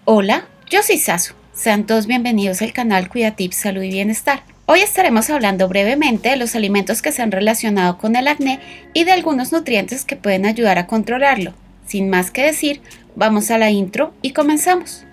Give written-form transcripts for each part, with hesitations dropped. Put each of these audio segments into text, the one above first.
Hola, yo soy Sasu. Sean todos bienvenidos al canal Cuidatips Salud y Bienestar. Hoy estaremos hablando brevemente de los alimentos que se han relacionado con el acné y de algunos nutrientes que pueden ayudar a controlarlo. Sin más que decir, vamos a la intro y comenzamos.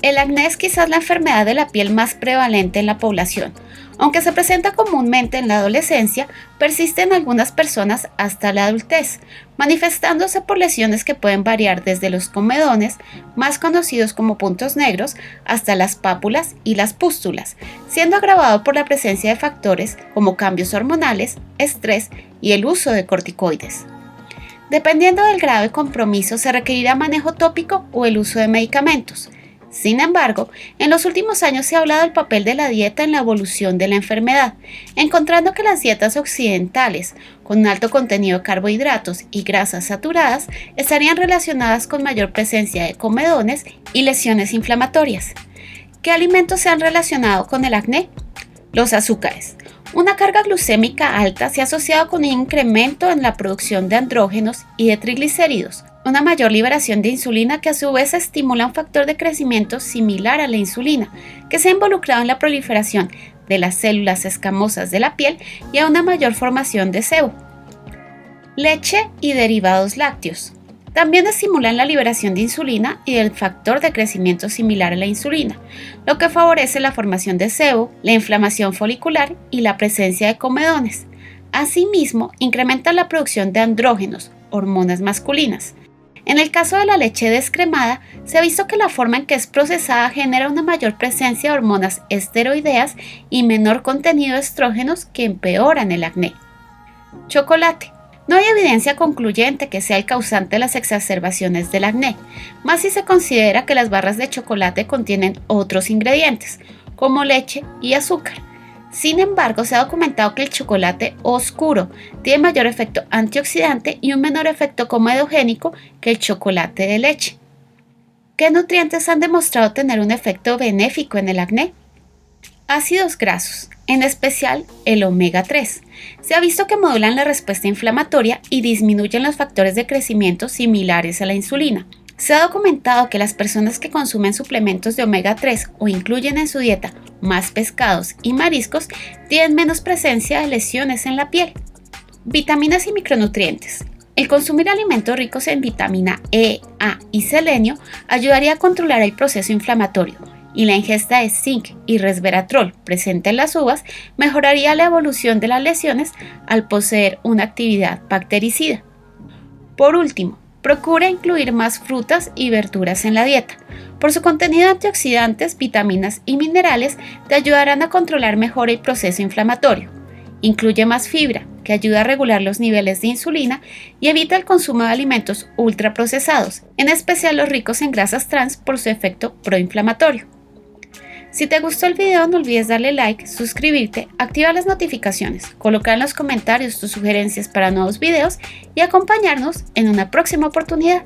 El acné es quizás la enfermedad de la piel más prevalente en la población. Aunque se presenta comúnmente en la adolescencia, persiste en algunas personas hasta la adultez, manifestándose por lesiones que pueden variar desde los comedones, más conocidos como puntos negros, hasta las pápulas y las pústulas, siendo agravado por la presencia de factores como cambios hormonales, estrés y el uso de corticoides. Dependiendo del grado de compromiso, se requerirá manejo tópico o el uso de medicamentos. Sin embargo, en los últimos años se ha hablado del papel de la dieta en la evolución de la enfermedad, encontrando que las dietas occidentales, con un alto contenido de carbohidratos y grasas saturadas, estarían relacionadas con mayor presencia de comedones y lesiones inflamatorias. ¿Qué alimentos se han relacionado con el acné? Los azúcares. Una carga glucémica alta se ha asociado con un incremento en la producción de andrógenos y de triglicéridos, una mayor liberación de insulina que a su vez estimula un factor de crecimiento similar a la insulina, que se ha involucrado en la proliferación de las células escamosas de la piel y a una mayor formación de sebo. Leche y derivados lácteos. También estimulan la liberación de insulina y del factor de crecimiento similar a la insulina, lo que favorece la formación de sebo, la inflamación folicular y la presencia de comedones. Asimismo, incrementa la producción de andrógenos, hormonas masculinas. En el caso de la leche descremada, se ha visto que la forma en que es procesada genera una mayor presencia de hormonas esteroideas y menor contenido de estrógenos que empeoran el acné. Chocolate. No hay evidencia concluyente que sea el causante de las exacerbaciones del acné, más si se considera que las barras de chocolate contienen otros ingredientes, como leche y azúcar. Sin embargo, se ha documentado que el chocolate oscuro tiene mayor efecto antioxidante y un menor efecto comedogénico que el chocolate de leche. ¿Qué nutrientes han demostrado tener un efecto benéfico en el acné? Ácidos grasos, en especial el omega 3. Se ha visto que modulan la respuesta inflamatoria y disminuyen los factores de crecimiento similares a la insulina. Se ha documentado que las personas que consumen suplementos de omega 3 o incluyen en su dieta más pescados y mariscos tienen menos presencia de lesiones en la piel. Vitaminas y micronutrientes. El consumir alimentos ricos en vitamina E, A y selenio ayudaría a controlar el proceso inflamatorio, y la ingesta de zinc y resveratrol presente en las uvas mejoraría la evolución de las lesiones al poseer una actividad bactericida. Por último, procura incluir más frutas y verduras en la dieta. Por su contenido de antioxidantes, vitaminas y minerales te ayudarán a controlar mejor el proceso inflamatorio. Incluye más fibra, que ayuda a regular los niveles de insulina y evita el consumo de alimentos ultraprocesados, en especial los ricos en grasas trans por su efecto proinflamatorio. Si te gustó el video, no olvides darle like, suscribirte, activar las notificaciones, colocar en los comentarios tus sugerencias para nuevos videos y acompañarnos en una próxima oportunidad.